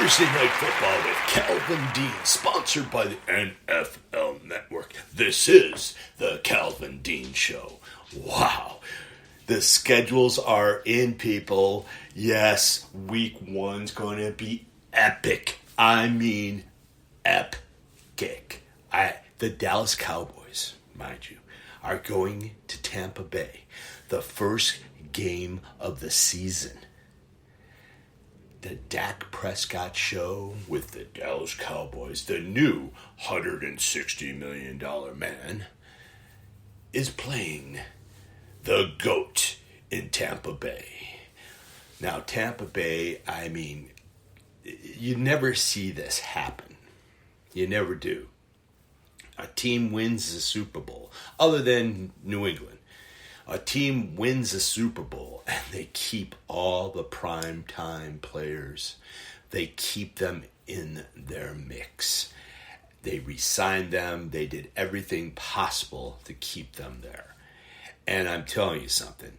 Thursday Night Football with Calvin Dean, sponsored by the NFL Network. This is the Calvin Dean Show. Wow. The schedules are in, people. Yes, week one's going to be epic. I mean, epic. The Dallas Cowboys, mind you, are going to Tampa Bay. The first game of the season. The Dak Prescott Show with the Dallas Cowboys, the new $160 million man, is playing the GOAT in Tampa Bay. Now, Tampa Bay, I mean, you never see this happen. You never do. A team wins the Super Bowl, other than New England. A team wins a Super Bowl and they keep all the prime time players. They keep them in their mix. They re-signed them. They did everything possible to keep them there. And I'm telling you something.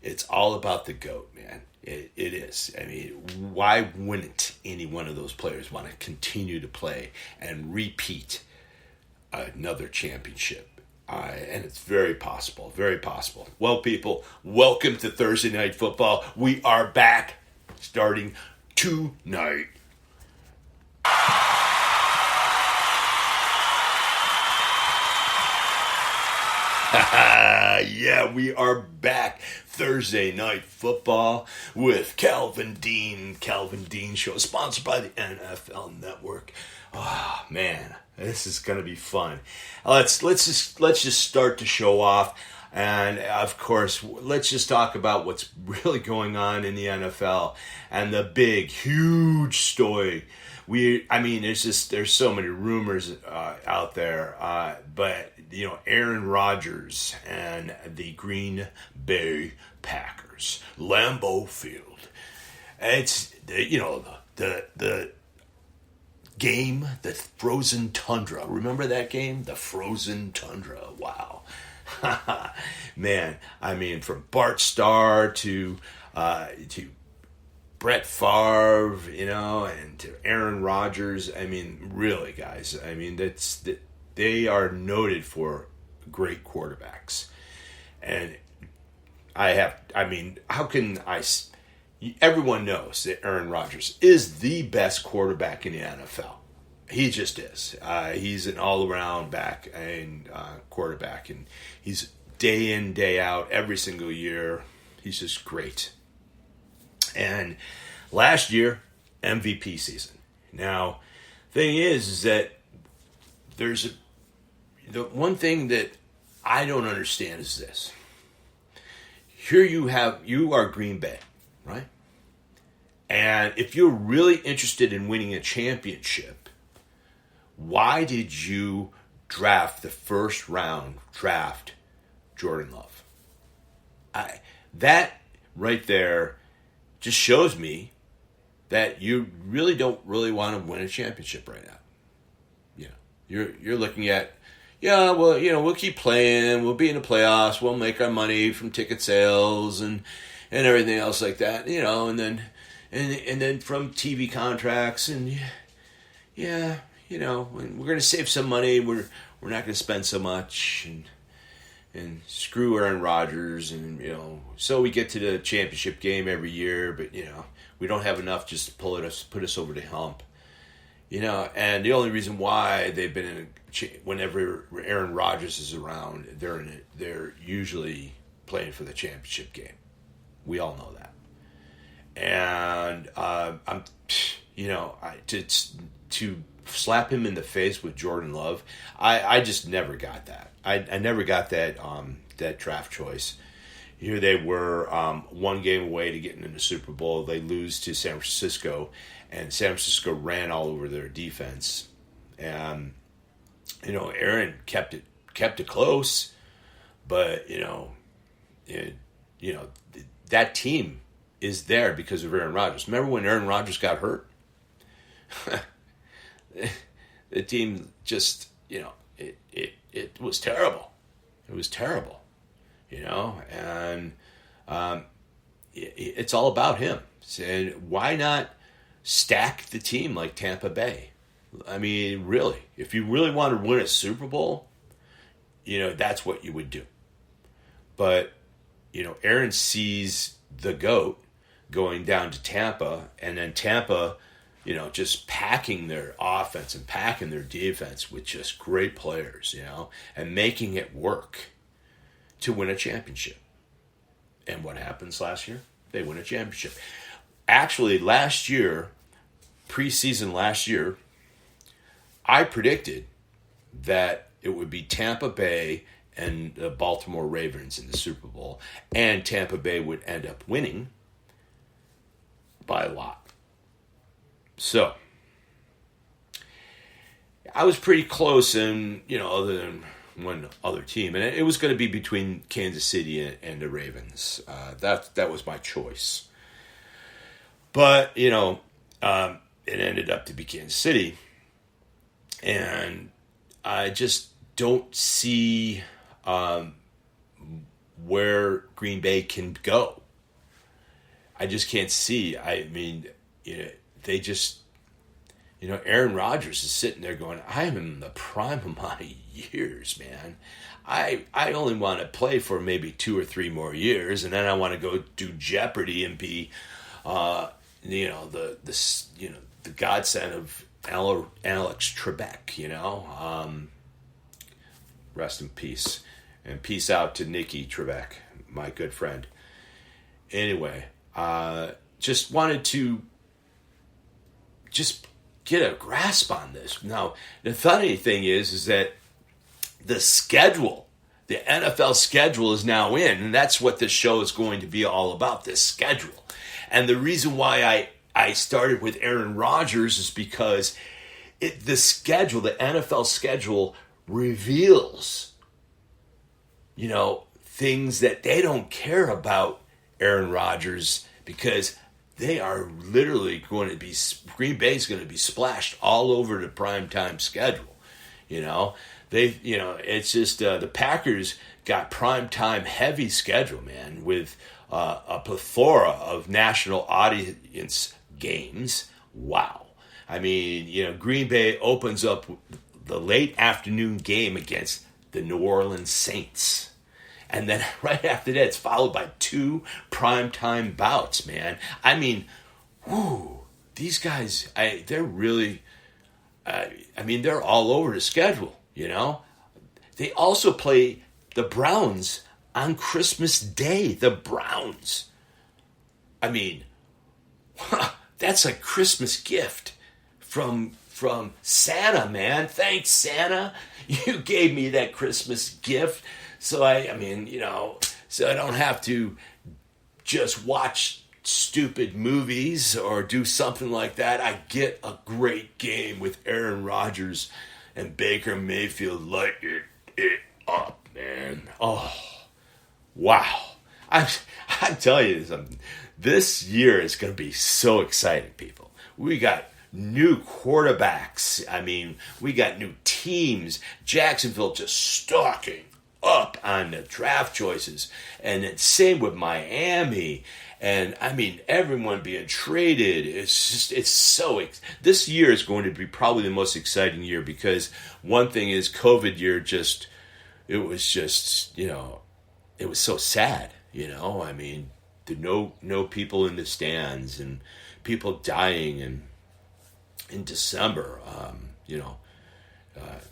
It's all about the GOAT, man. It is. I mean, why wouldn't any one of those players want to continue to play and repeat another championship? And it's very possible, very possible. Well, people, welcome to Thursday Night Football. We are back starting tonight. Yeah, we are back. Thursday Night Football with Calvin Dean Show, sponsored by the NFL Network. Oh, man. This is going to be fun. Let's just start the show off, and of course, let's just talk about what's really going on in the NFL and the big, huge story. There's so many rumors out there, but Aaron Rodgers and the Green Bay Packers, Lambeau Field. It's the game, the Frozen Tundra. Remember that game? The Frozen Tundra. Wow. Man, I mean, from Bart Starr to Brett Favre, and to Aaron Rodgers. I mean, really, guys. I mean, they are noted for great quarterbacks. And how can I... Everyone knows that Aaron Rodgers is the best quarterback in the NFL. He just is. He's an all-around back and quarterback, and he's day in, day out, every single year. He's just great. And last year, MVP season. Now, thing is that the one thing that I don't understand is this. Here you are Green Bay, right? And if you're really interested in winning a championship, why did you draft Jordan Love? That right there just shows me that you really don't really want to win a championship right now. You're looking at, we'll keep playing, we'll be in the playoffs, we'll make our money from ticket sales and everything else like that, and then from TV contracts, and we're going to save some money. We're not going to spend so much, and screw Aaron Rodgers, and so we get to the championship game every year, but we don't have enough just to put us over the hump, And the only reason why they've been whenever Aaron Rodgers is around, they're usually playing for the championship game. We all know that. And to slap him in the face with Jordan Love, I just never got that. I never got that draft choice. Here they were, one game away to getting in the Super Bowl. They lose to San Francisco, and San Francisco ran all over their defense. And Aaron kept it close, but that team is there because of Aaron Rodgers. Remember when Aaron Rodgers got hurt? The team just, it was terrible. It was terrible, and it's all about him. And why not stack the team like Tampa Bay. I mean, really, if you really want to win a Super Bowl, that's what you would do. But, Aaron sees the GOAT going down to Tampa, and then Tampa, just packing their offense and packing their defense with just great players, and making it work to win a championship. And what happens last year? They win a championship. Actually, preseason last year, I predicted that it would be Tampa Bay and the Baltimore Ravens in the Super Bowl, and Tampa Bay would end up winning by a lot. So, I was pretty close, and, other than one other team, and it was going to be between Kansas City and the Ravens. That was my choice. But, it ended up to be Kansas City, and I just don't see where Green Bay can go. I just can't see. I mean, they just, Aaron Rodgers is sitting there going, I'm in the prime of my years, man. I only want to play for maybe 2 or 3 more years, and then I want to go do Jeopardy and be, the godsend of Alex Trebek, rest in peace. And peace out to Nikki Trebek, my good friend. Anyway, just wanted to just get a grasp on this. Now, the funny thing is that the schedule, the NFL schedule is now in, and that's what this show is going to be all about, this schedule. And the reason why I started with Aaron Rodgers is because the NFL schedule reveals, things that they don't care about Aaron Rodgers, because they are literally going to be, Green Bay is going to be splashed all over the primetime schedule. It's just the Packers got primetime heavy schedule, man, with a plethora of national audience games. Wow. I mean, Green Bay opens up the late afternoon game against the New Orleans Saints. And then right after that, it's followed by 2 primetime bouts, man. I mean, these guys, they're really, they're all over the schedule, They also play the Browns on Christmas Day, the Browns. I mean, that's a Christmas gift from Santa, man. Thanks, Santa. You gave me that Christmas gift. So so I don't have to just watch stupid movies or do something like that. I get a great game with Aaron Rodgers and Baker Mayfield lighting it up, man. Oh, wow. I'm telling you something. This year is going to be so exciting, people. We got new quarterbacks. We got new teams. Jacksonville just stalking up on the draft choices. And then same with Miami. And everyone being traded. This year is going to be probably the most exciting year, because one thing is COVID year it was so sad, no people in the stands and people dying. And in December,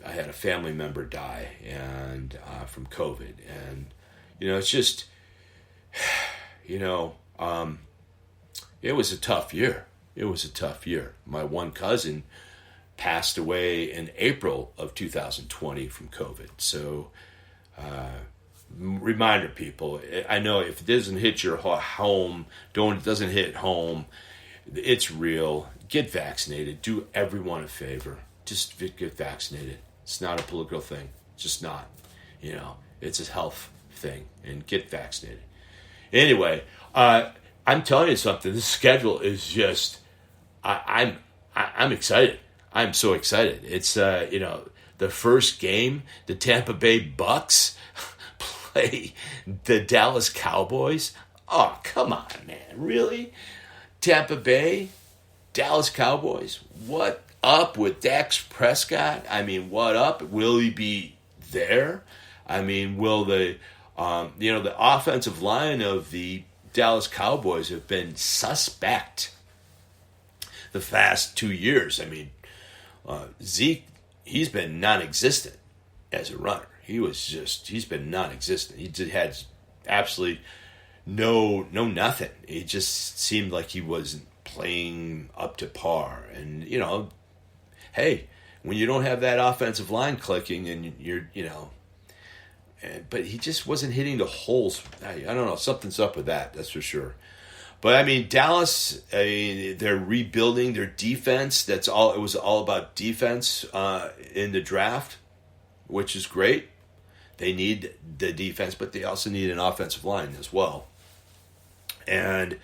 I had a family member die and from COVID, and it's just, it was a tough year. It was a tough year. My one cousin passed away in April of 2020 from COVID. So, reminder, people, I know if it doesn't hit your home, it doesn't hit home, it's real. Get vaccinated. Do everyone a favor. Just get vaccinated. It's not a political thing. It's just not. It's a health thing. And get vaccinated. Anyway, I'm telling you something. This schedule is just, I'm excited. I'm so excited. It's, the first game, the Tampa Bay Bucks play the Dallas Cowboys. Oh, come on, man. Really? Tampa Bay? Dallas Cowboys, what up with Dak Prescott? I mean, what up? Will he be there? I mean, will the offensive line of the Dallas Cowboys have been suspect the past 2 years. I mean, Zeke, he's been non-existent as a runner. He's been non-existent. He had absolutely no nothing. It just seemed like he wasn't playing up to par. And, hey, when you don't have that offensive line clicking and but he just wasn't hitting the holes. I don't know. Something's up with that. That's for sure. But I mean, Dallas, they're rebuilding their defense. It was all about defense in the draft, which is great. They need the defense, but they also need an offensive line as well. And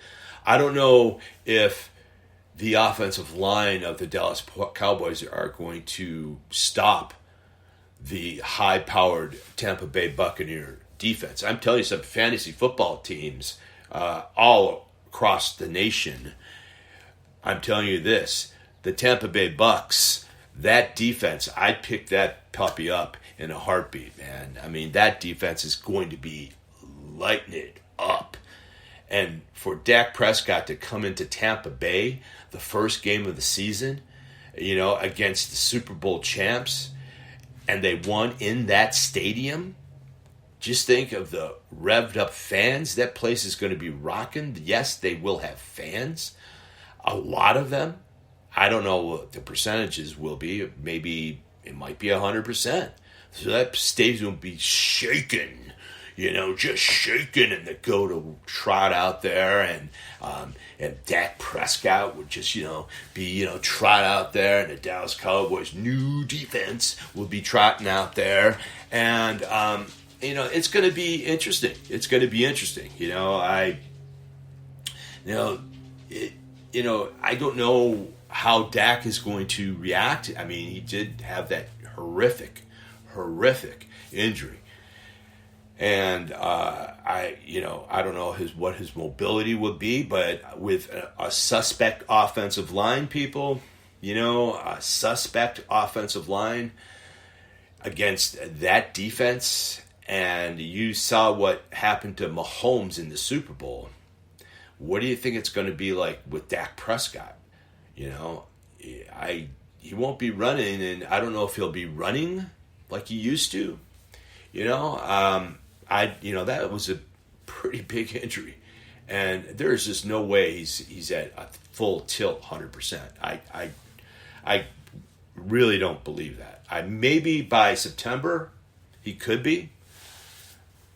I don't know if the offensive line of the Dallas Cowboys are going to stop the high-powered Tampa Bay Buccaneer defense. I'm telling you, some fantasy football teams all across the nation, I'm telling you this, the Tampa Bay Bucks, that defense, I'd pick that puppy up in a heartbeat, man. I mean, that defense is going to be lighting it up. And for Dak Prescott to come into Tampa Bay, the first game of the season, against the Super Bowl champs, and they won in that stadium, just think of the revved up fans. That place is going to be rocking. Yes, they will have fans. A lot of them. I don't know what the percentages will be. Maybe it might be 100%. So that stadium will be shaking. Just shaking, and they go to trot out there, and Dak Prescott would just, be, trot out there, and the Dallas Cowboys' new defense will be trotting out there, and, it's going to be interesting. It's going to be interesting. I don't know how Dak is going to react. I mean, he did have that horrific injury. And I don't know what his mobility would be, but with a suspect offensive line, people, a suspect offensive line against that defense, and you saw what happened to Mahomes in the Super Bowl. What do you think it's going to be like with Dak Prescott? He won't be running, and I don't know if he'll be running like he used to. That was a pretty big injury, and there's just no way he's at a full tilt 100%. I really don't believe that. Maybe by September he could be.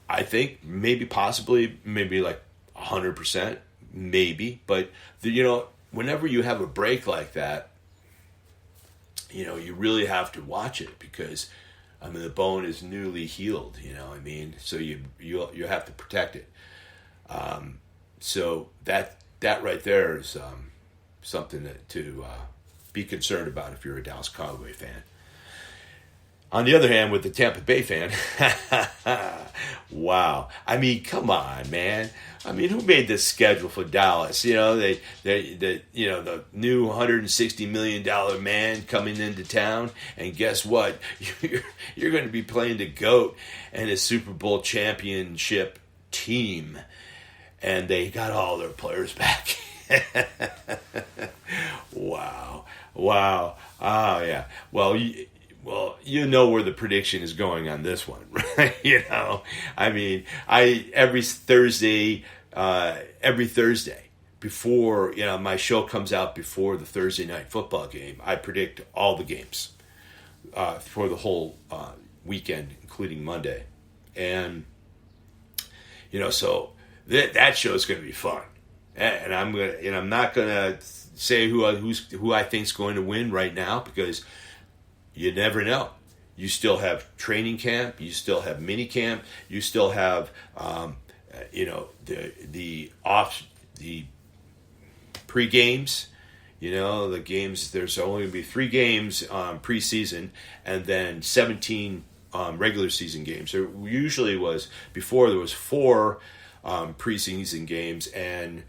I think maybe possibly maybe like 100%, maybe. But whenever you have a break like that, you really have to watch it because. I mean, the bone is newly healed, so you have to protect it. So that right there is something to be concerned about if you're a Dallas Cowboy fan. On the other hand, with the Tampa Bay fan, wow. I mean, come on, man. I mean, who made this schedule for Dallas? The new $160 million man coming into town, and guess what? You're going to be playing the GOAT and his Super Bowl championship team, and they got all their players back. Wow. Oh yeah. Well, you know where the prediction is going on this one, right? I mean, every Thursday before, my show comes out before the Thursday night football game, I predict all the games for the whole weekend, including Monday. And, so that show is going to be fun. And I'm not going to say who I think is going to win right now because you never know. You still have training camp. You still have mini camp. You still have, the pre-games. The games. There's only going to be 3 games preseason, and then 17 regular season games. There usually was before there was 4 preseason games and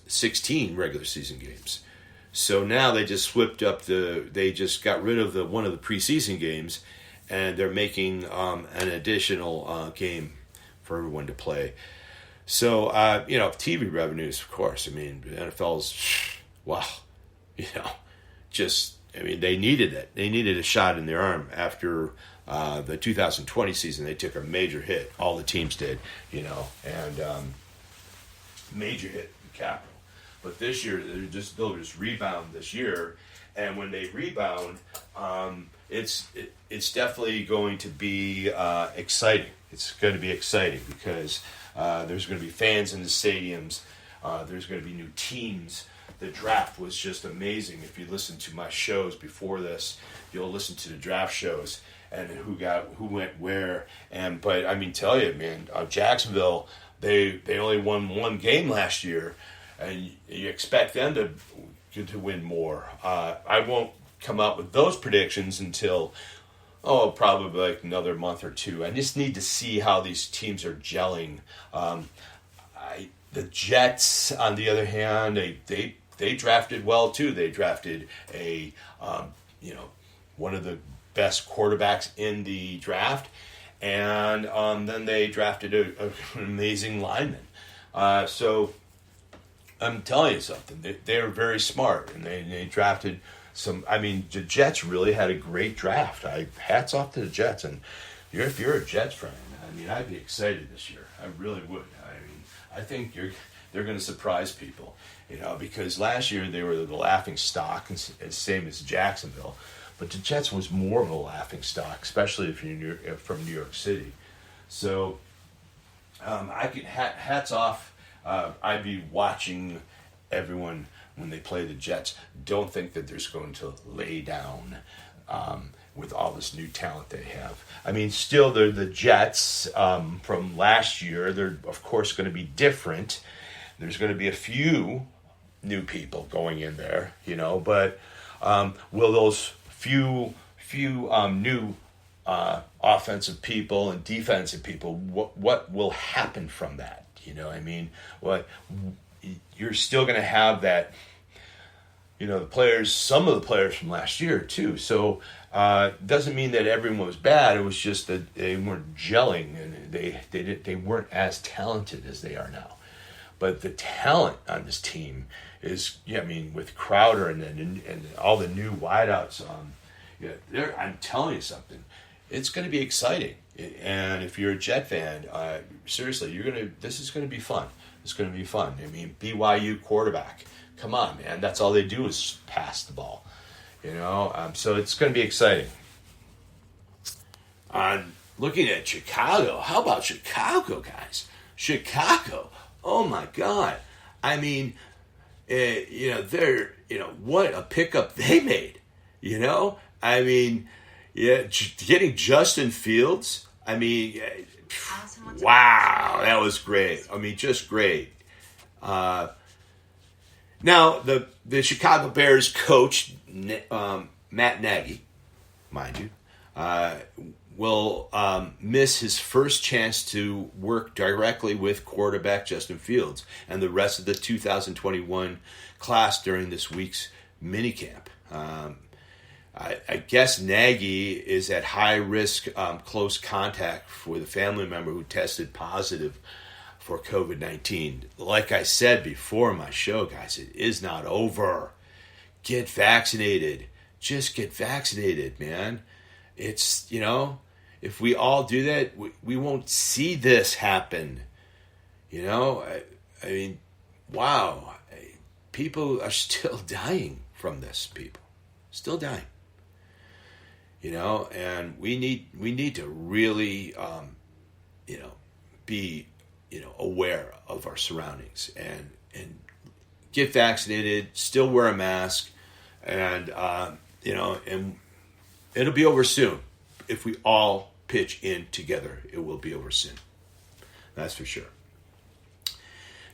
16 regular season games. So now they just they just got rid of one of the preseason games, and they're making an additional game for everyone to play. So, TV revenues, of course. I mean, the NFL's, wow, they needed it. They needed a shot in their arm after the 2020 season. They took a major hit. All the teams did, and major hit in capital. But this year, they'll just rebound this year. And when they rebound, it's definitely going to be exciting. It's going to be exciting because there's going to be fans in the stadiums. There's going to be new teams. The draft was just amazing. If you listen to my shows before this, you'll listen to the draft shows and who went where. But I mean, tell you, man, Jacksonville, they only won one game last year, and you expect them to win more. I won't come out with those predictions until probably like another month or two. I just need to see how these teams are gelling. The Jets, on the other hand, they drafted well too. They drafted one of the best quarterbacks in the draft, and then they drafted an amazing lineman. So I'm telling you something. They're very smart, and they drafted some. I mean, the Jets really had a great draft. Hats off to the Jets. And if you're a Jets fan, I mean, I'd be excited this year. I really would. I mean, I think they're going to surprise people, because last year they were the laughing stock, same as Jacksonville. But the Jets was more of a laughing stock, especially if you're from New York City. So hats off. I'd be watching everyone when they play the Jets. Don't think that they're going to lay down with all this new talent they have. I mean, still, they're the Jets from last year. They're, of course, going to be different. There's going to be a few new people going in there, but will those few new offensive people and defensive people, what will happen from that? I mean, you're still going to have that, the players, some of the players from last year too. So doesn't mean that everyone was bad. It was just that they weren't gelling, and they weren't as talented as they are now. But the talent on this team is, with Crowder and all the new wideouts, I'm telling you something. It's going to be exciting. And if you're a Jet fan, seriously, this is going to be fun. It's going to be fun. I mean, BYU quarterback. Come on, man. That's all they do is pass the ball. So it's going to be exciting. Looking at Chicago, how about Chicago, guys? Chicago, oh my God. I mean, what a pickup they made. I mean, getting Justin Fields. I mean, wow, that was great. I mean, just great. Now, the Chicago Bears coach, Matt Nagy, mind you, will miss his first chance to work directly with quarterback Justin Fields and the rest of the 2021 class during this week's minicamp. I guess Nagy is at high risk, close contact with a family member who tested positive for COVID-19. Like I said before in my show, guys, it is not over. Get vaccinated. Just get vaccinated, man. It's, if we all do that, we won't see this happen. I mean, wow. People are still dying from this, people. Still dying. And we need to really, be, aware of our surroundings and get vaccinated, still wear a mask, and, and it'll be over soon. If we all pitch in together, it will be over soon. That's for sure.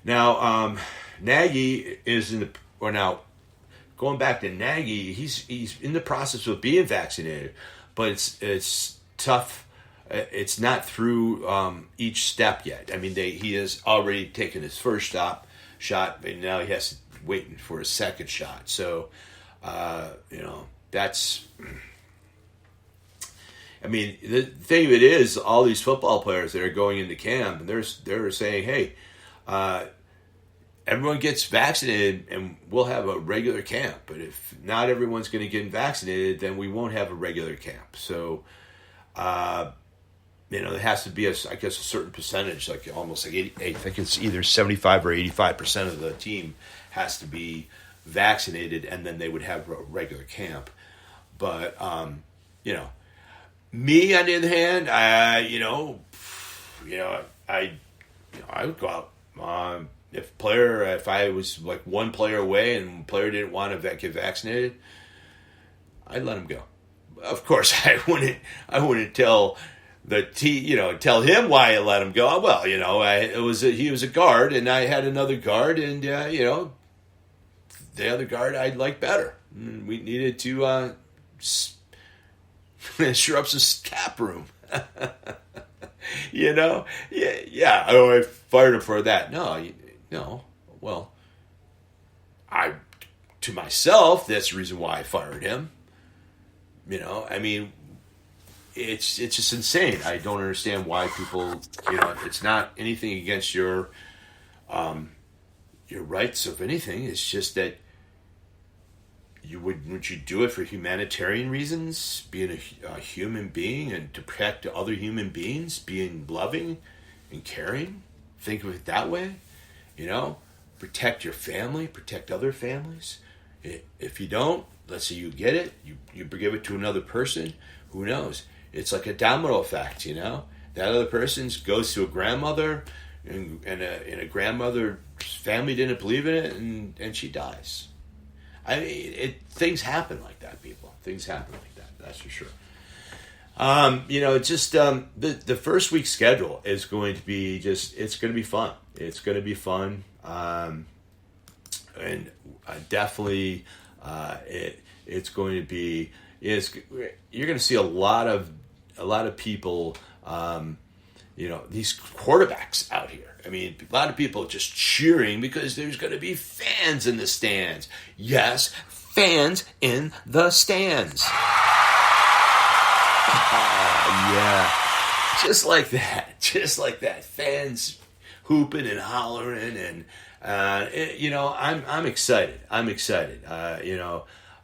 Now, Nagy is going back to Nagy, he's in the process of being vaccinated, but it's tough. It's not through each step yet. I mean, he has already taken his first shot, and now he has to wait for a second shot. So, that's. I mean, the thing of it is, all these football players that are going into camp, and they're saying, hey, everyone gets vaccinated and we'll have a regular camp. But if not everyone's going to get vaccinated, then we won't have a regular camp. So, there has to be, a certain percentage, like almost like 80, I think it's either 75 or 85% of the team has to be vaccinated, and then they would have a regular camp. But, me, on the other hand, I would go out. If I was like one player away and the player didn't want to get vaccinated, I'd let him go. Of course, I wouldn't tell tell him why I let him go. Well, he was a guard, and I had another guard, and the other guard I liked better. And we needed to sure up some cap room. Yeah. Oh, I fired him for that. No. Well, to myself, that's the reason why I fired him. It's just insane. I don't understand why people, it's not anything against your rights of anything. It's just that would you do it for humanitarian reasons, being a human being and to protect other human beings, being loving and caring? Think of it that way, protect your family, protect other families. If you don't, let's say you get it, you give it to another person, who knows? It's like a domino effect, that other person goes to a grandmother, and a grandmother's family didn't believe in it, and she dies. I mean, things happen like that, people. Things happen like that, that's for sure. The first week schedule is going to be it's going to be fun. It's going to be fun. And definitely, it's going to be, you're going to see a lot of people, these quarterbacks out here. I mean, a lot of people just cheering because there's going to be fans in the stands. Yes, fans in the stands. Yeah, just like that. Fans hooping and hollering, and I'm excited.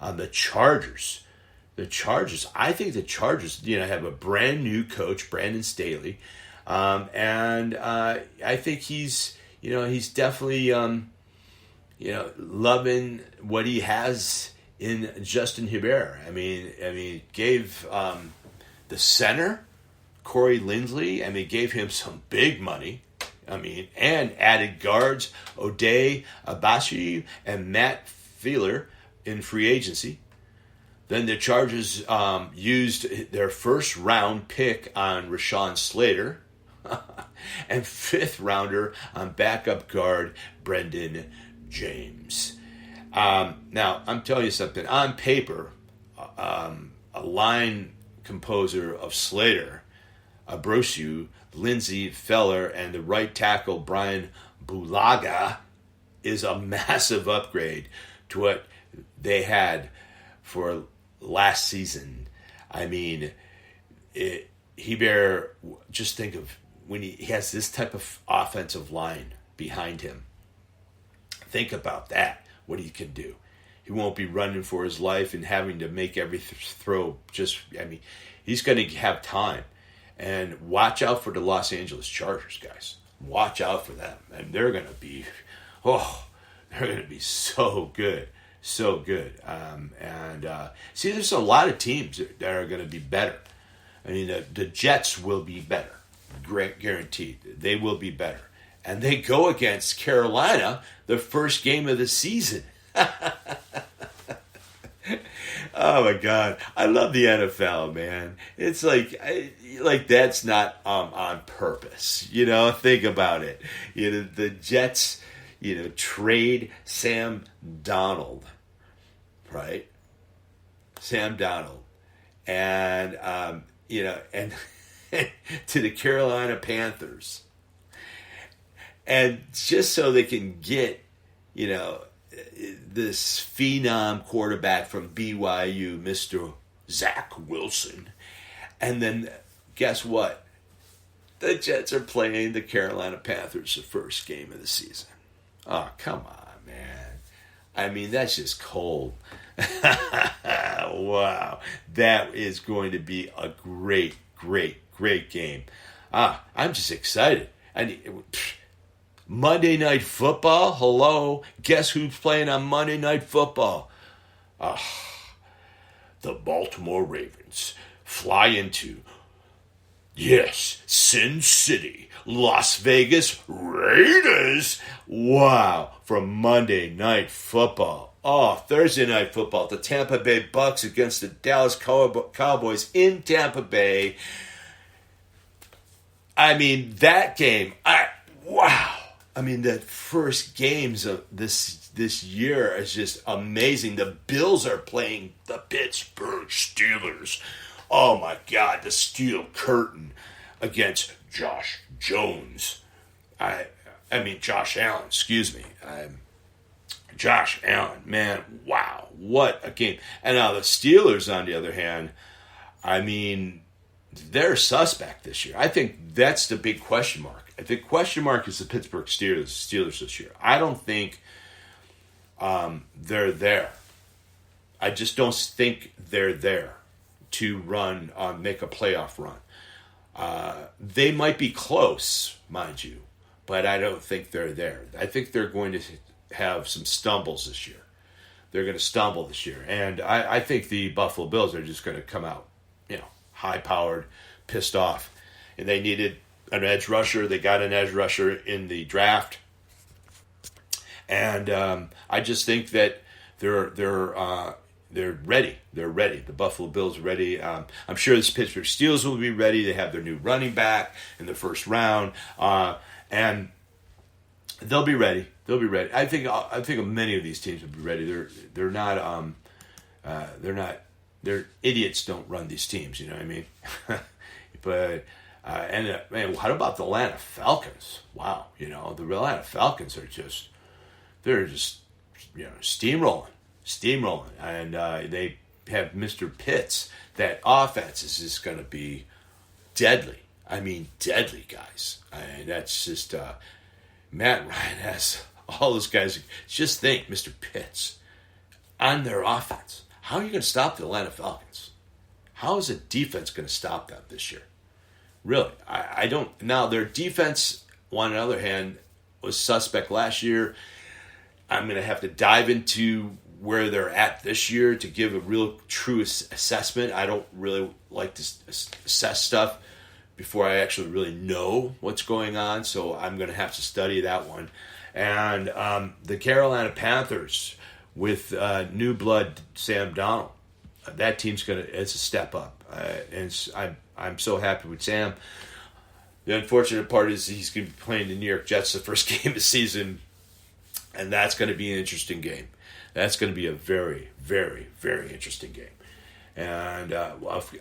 The Chargers. I think the Chargers, have a brand new coach, Brandon Staley. And I think he's definitely, loving what he has in Justin Herbert. I mean, gave the center, Corey Linsley, gave him some big money. And added guards, O'Day, Abashi, and Matt Feeler in free agency. Then the Chargers used their first round pick on Rashawn Slater and fifth rounder on backup guard Brendan James. Now, I'm telling you something. On paper, a line composer of Slater, Abreu, Lindsey, Feller, and the right tackle Brian Bulaga is a massive upgrade to what they had for last season. Just think of when he has this type of offensive line behind him. Think about that, what he can do. He won't be running for his life and having to make every throw. He's going to have time. And watch out for the Los Angeles Chargers, guys. Watch out for them. And they're going to be, so good. So good. There's a lot of teams that are going to be better. The Jets will be better. Guaranteed. They will be better. And they go against Carolina the first game of the season. Oh my God, I love the NFL, man. It's like that's not on purpose. Think about it. The Jets, trade Sam Darnold, right? Sam Darnold, and and to the Carolina Panthers, And just so they can get, this phenom quarterback from BYU, Mr. Zach Wilson. And then, guess what? The Jets are playing the Carolina Panthers the first game of the season. Oh, come on, man. I mean, that's just cold. Wow. That is going to be a great, great, great game. I'm just excited. Monday Night Football? Hello? Guess who's playing on Monday Night Football? The Baltimore Ravens fly into, yes, Sin City, Las Vegas Raiders. Wow, from Monday Night Football. Thursday Night Football. The Tampa Bay Bucks against the Dallas Cowboys in Tampa Bay. I mean, that game, wow. I mean, the first games of this year is just amazing. The Bills are playing the Pittsburgh Steelers. Oh, my God, the steel curtain against Josh Jones. Josh Allen, excuse me. Josh Allen, man, wow, what a game. And now the Steelers, on the other hand, I mean, they're suspect this year. I think that's the big question mark. The question mark is the Pittsburgh Steelers this year. I don't think they're there. I just don't think they're there to make a playoff run. They might be close, mind you, but I don't think they're there. I think they're going to have some stumbles this year. They're going to stumble this year. And I think the Buffalo Bills are just going to come out, high-powered, pissed off. And they needed an edge rusher. They got an edge rusher in the draft. And I just think that they're ready. They're ready. The Buffalo Bills are ready. I'm sure the Pittsburgh Steelers will be ready. They have their new running back in the first round. And they'll be ready. They'll be ready. I think many of these teams will be ready. They're not idiots. Don't run these teams. You know what I mean? But man, what about the Atlanta Falcons? Wow, the Atlanta Falcons are just steamrolling, and they have Mr. Pitts. That offense is just going to be deadly. I mean, deadly, guys. That's just Matt Ryan has all those guys. Just think, Mr. Pitts on their offense. How are you going to stop the Atlanta Falcons? How is the defense going to stop them this year? Really, I don't. Now, their defense, on the other hand, was suspect last year. I'm going to have to dive into where they're at this year to give a real true assessment. I don't really like to assess stuff before I actually really know what's going on, so I'm going to have to study that one. And the Carolina Panthers with new blood Sam Darnold, that team's it's a step up. And I'm so happy with Sam. The unfortunate part is he's going to be playing the New York Jets the first game of the season, and that's going to be an interesting game. That's going to be a very, very, very interesting game. And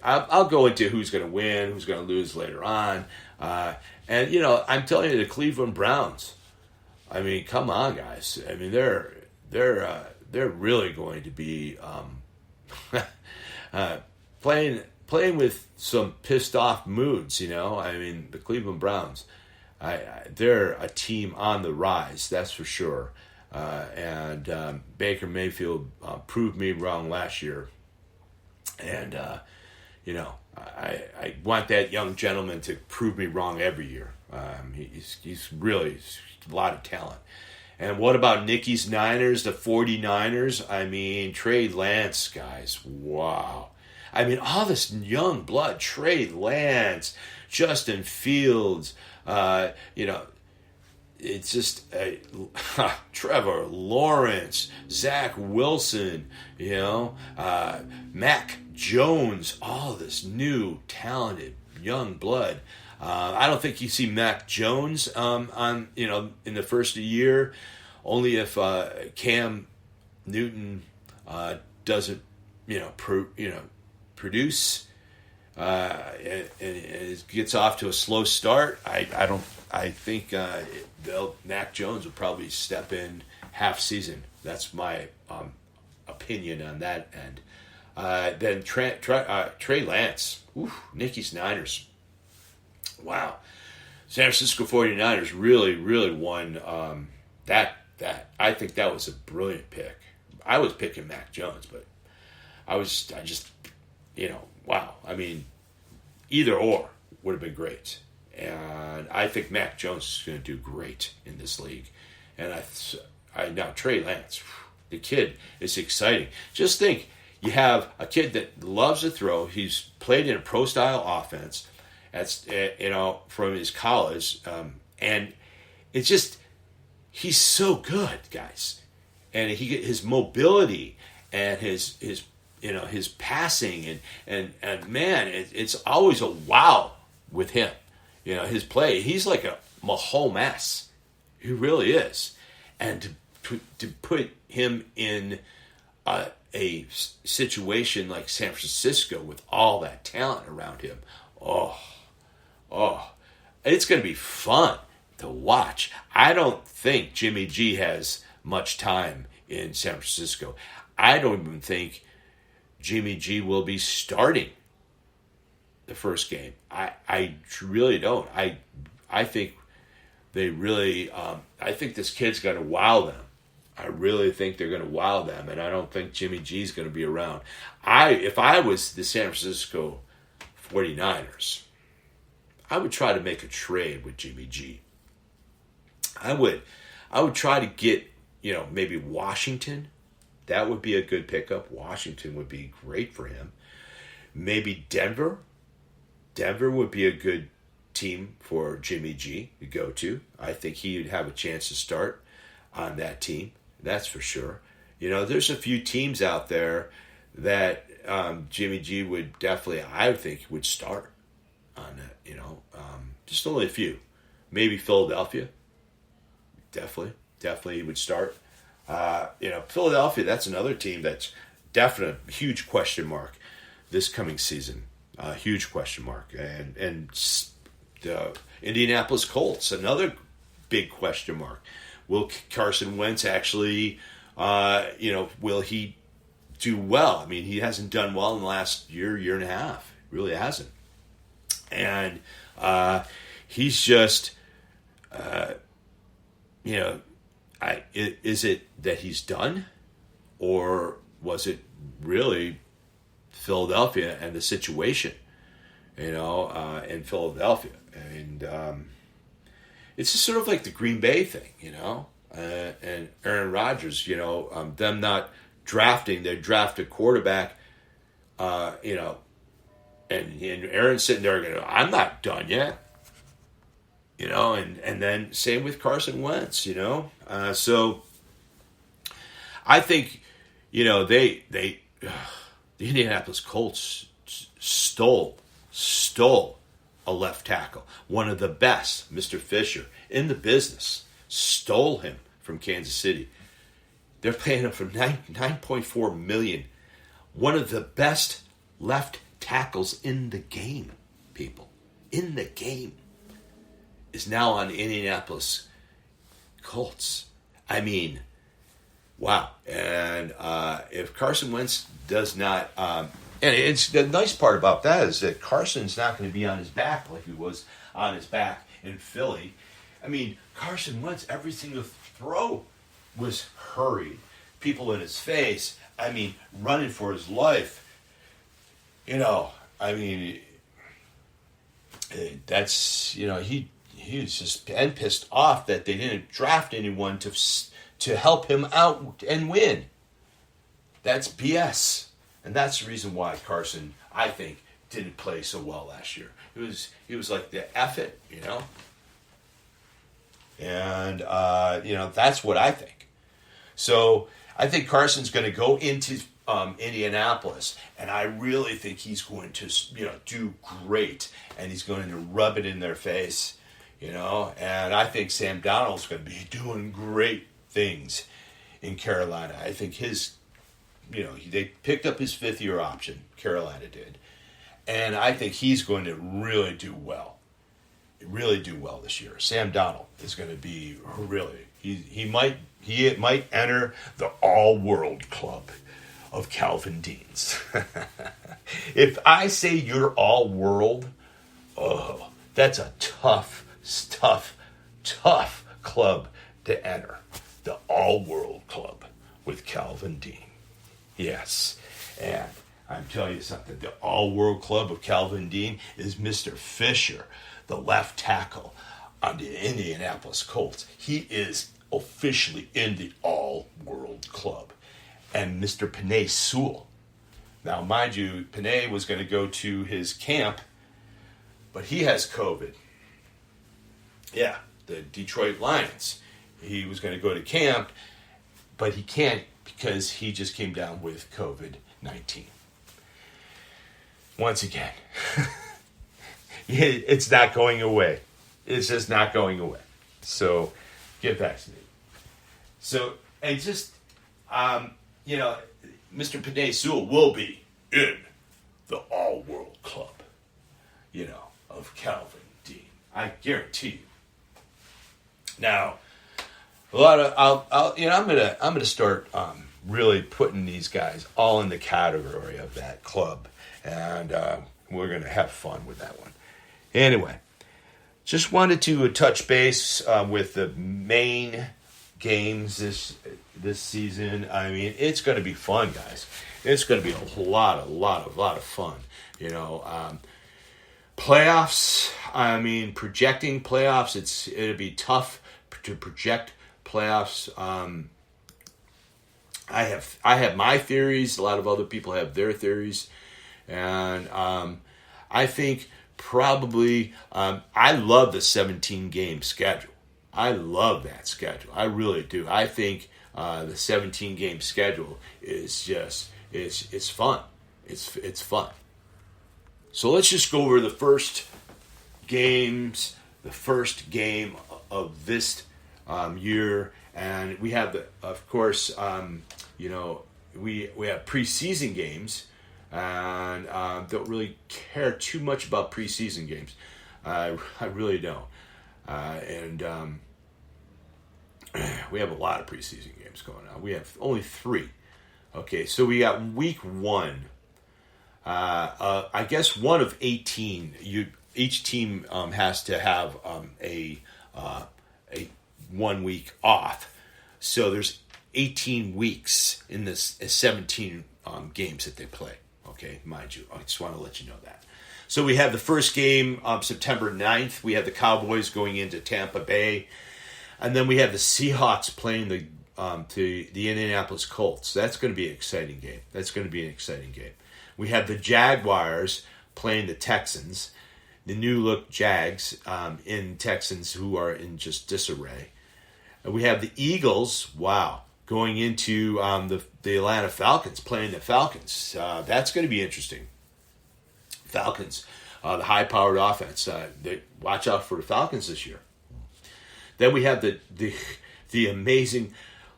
I'll go into who's going to win, who's going to lose later on. And I'm telling you, the Cleveland Browns. I mean, come on, guys. I mean, they're really going to be playing with some pissed off moods. I mean, the Cleveland Browns. They're a team on the rise, that's for sure. And Baker Mayfield proved me wrong last year. And, I want that young gentleman to prove me wrong every year. He's really a lot of talent. And what about Nicky's Niners, the 49ers? I mean, Trey Lance, guys. Wow. I mean, all this young blood, Trey Lance, Justin Fields, it's just Trevor Lawrence, Zach Wilson, Mac Jones, all this new, talented, young blood. I don't think you see Mac Jones in the first year, only if Cam Newton doesn't produce. and it gets off to a slow start, I think Mac Jones will probably step in half season. That's my opinion on that end. Then Trey Lance, Nikki's Niners. Wow. San Francisco 49ers really won that. I think that was a brilliant pick. I was picking Mac Jones, but I just, wow. I mean, either or would have been great. And I think Mac Jones is going to do great in this league. And now Trey Lance, the kid is exciting. Just think, you have a kid that loves to throw. He's played in a pro-style offense, from his college, and it's just he's so good, guys. And his mobility and his passing and man, it's always a wow with him. His play. He's like a Mahomes. He really is. And to put him in a situation like San Francisco with all that talent around him, it's going to be fun to watch. I don't think Jimmy G has much time in San Francisco. I don't even think Jimmy G will be starting the first game. I really don't. I think they really. I think this kid's going to wow them. I really think they're going to wow them, and I don't think Jimmy G's going to be around. If I was the San Francisco 49ers, I would try to make a trade with Jimmy G. I would try to get, maybe Washington. That would be a good pickup. Washington would be great for him. Maybe Denver. Denver would be a good team for Jimmy G to go to. I think he would have a chance to start on that team. That's for sure. There's a few teams out there that Jimmy G would definitely, I think, would start on that. Just only a few. Maybe Philadelphia. Definitely he would start. Philadelphia, that's another team that's definitely a huge question mark this coming season. Huge question mark. And the Indianapolis Colts, another big question mark. Will Carson Wentz actually, will he do well? I mean, he hasn't done well in the last year and a half. Really hasn't. And he's just, is it that he's done? Or was it really Philadelphia and the situation, in Philadelphia? And it's just sort of like the Green Bay thing, and Aaron Rodgers, them not drafting, they draft a quarterback, and Aaron's sitting there going, I'm not done yet, and then same with Carson Wentz, so I think, the Indianapolis Colts stole a left tackle, one of the best, Mr. Fisher, in the business, stole him from Kansas City. They're paying him for $9.4 million. One of the best left tackles in the game, people, in the game, is now on Indianapolis Colts. I mean, wow. And if Carson Wentz does not, and it's the nice part about that is that Carson's not going to be on his back like he was on his back in Philly. I mean, Carson Wentz, every single throw was hurried. People in his face. I mean, running for his life. That's, he was just pissed off that they didn't draft anyone to help him out and win. That's BS. And that's the reason why Carson, I think, didn't play so well last year. He was like the F it, And, that's what I think. So I think Carson's going to go into Indianapolis, and I really think he's going to, do great, and he's going to rub it in their face, and I think Sam Darnold's going to be doing great things in Carolina. I think they picked up his fifth-year option, Carolina did, And I think he's going to really do well. Really do well this year. Sam Darnold is going to be really, he might enter the all-world club of Calvin Deans. If I say you're all-world, oh, that's a tough club to enter. The all-world club with Calvin Dean. Yes, and I'm telling you something. The all-world club of Calvin Dean is Mr. Fisher, the left tackle on the Indianapolis Colts. He is officially in the all-world club. And Mr. Penei Sewell. Now, mind you, Penei was going to go to his camp, but he has COVID. Yeah, the Detroit Lions. He was going to go to camp, but he can't because he just came down with COVID-19. Once again, it's not going away. It's just not going away. So get vaccinated. So, and just, Mr. Penei Sewell will be in the all-world club, of Calvin Dean. I guarantee you. Now, I'm gonna start really putting these guys all in the category of that club, and we're gonna have fun with that one. Anyway, just wanted to touch base with the main games this season. I mean, it's going to be fun, guys. It's going to be a lot of fun. Playoffs. I mean, projecting playoffs. It'll be tough to project playoffs. I have my theories. A lot of other people have their theories, and I think probably I love the 17-game schedule. I love that schedule. I really do. I think the 17-game schedule is just it's fun. It's fun. So let's just go over the first games, the first game of this year, and we have of course, we have preseason games, and don't really care too much about preseason games. I really don't. We have a lot of preseason games going on. We have only 3. Okay, so we got week 1. I guess one of 18. Each team has to have a 1 week off. So there's 18 weeks in this 17 games that they play. Okay, mind you, I just want to let you know that. So we have the first game September 9th. We have the Cowboys going into Tampa Bay. And then we have the Seahawks playing the Indianapolis Colts. That's going to be an exciting game. We have the Jaguars playing the Texans. The new-look Jags in Texans who are in just disarray. And we have the Eagles, going into the Atlanta Falcons, playing the Falcons. That's going to be interesting. Falcons, the high-powered offense. Watch out for the Falcons this year. Then we have the amazing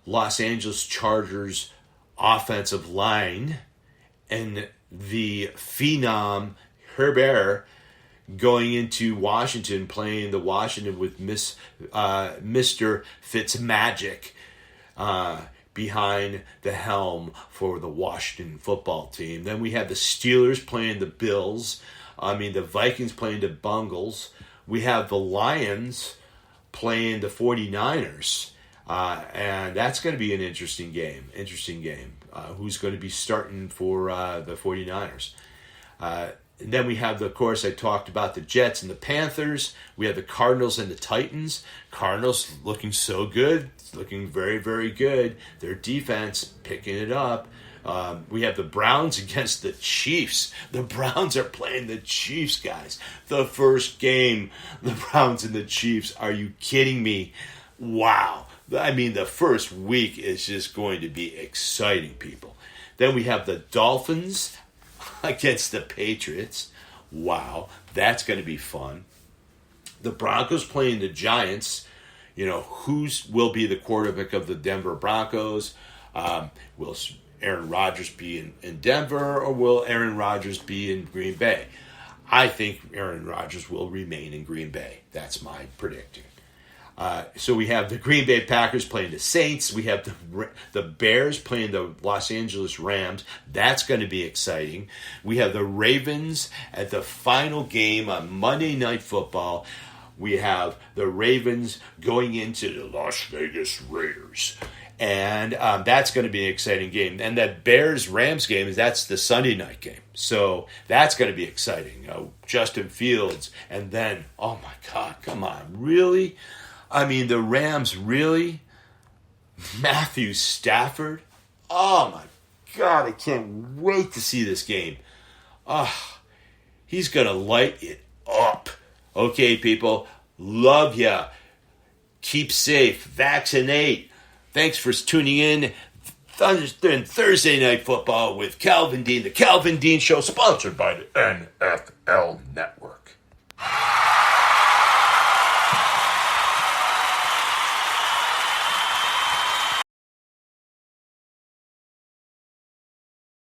Los Angeles Chargers offensive line and the phenom Herbert going into Washington, playing the Washington with Mr. Fitzmagic behind the helm for the Washington football team. Then we have the Steelers playing the Bills. The Vikings playing the Bengals. We have the Lions playing the 49ers. And that's going to be an interesting game. Who's going to be starting for the 49ers? And then we have, of course, I talked about the Jets and the Panthers. We have the Cardinals and the Titans. Cardinals looking so good. Looking very, very good. Their defense picking it up. We have the Browns against the Chiefs. The Browns are playing the Chiefs, guys. The first game, the Browns and the Chiefs. Are you kidding me? Wow. The first week is just going to be exciting, people. Then we have the Dolphins against the Patriots. Wow, that's going to be fun. The Broncos playing the Giants. Who will be the quarterback of the Denver Broncos? Aaron Rodgers be in Denver, or will Aaron Rodgers be in Green Bay? I think Aaron Rodgers will remain in Green Bay. That's my prediction. So we have the Green Bay Packers playing the Saints. We have the Bears playing the Los Angeles Rams. That's going to be exciting. We have the Ravens at the final game on Monday Night Football. We have the Ravens going into the Las Vegas Raiders. And that's going to be an exciting game. And that Bears-Rams game, that's the Sunday night game. So that's going to be exciting. Justin Fields. And then, oh my God, come on, really? I mean, the Rams, really? Matthew Stafford? Oh my God, I can't wait to see this game. He's going to light it up. Okay, people, love ya. Keep safe. Vaccinate. Thanks for tuning in. Thursday Night Football with Calvin Dean. The Calvin Dean Show, sponsored by the NFL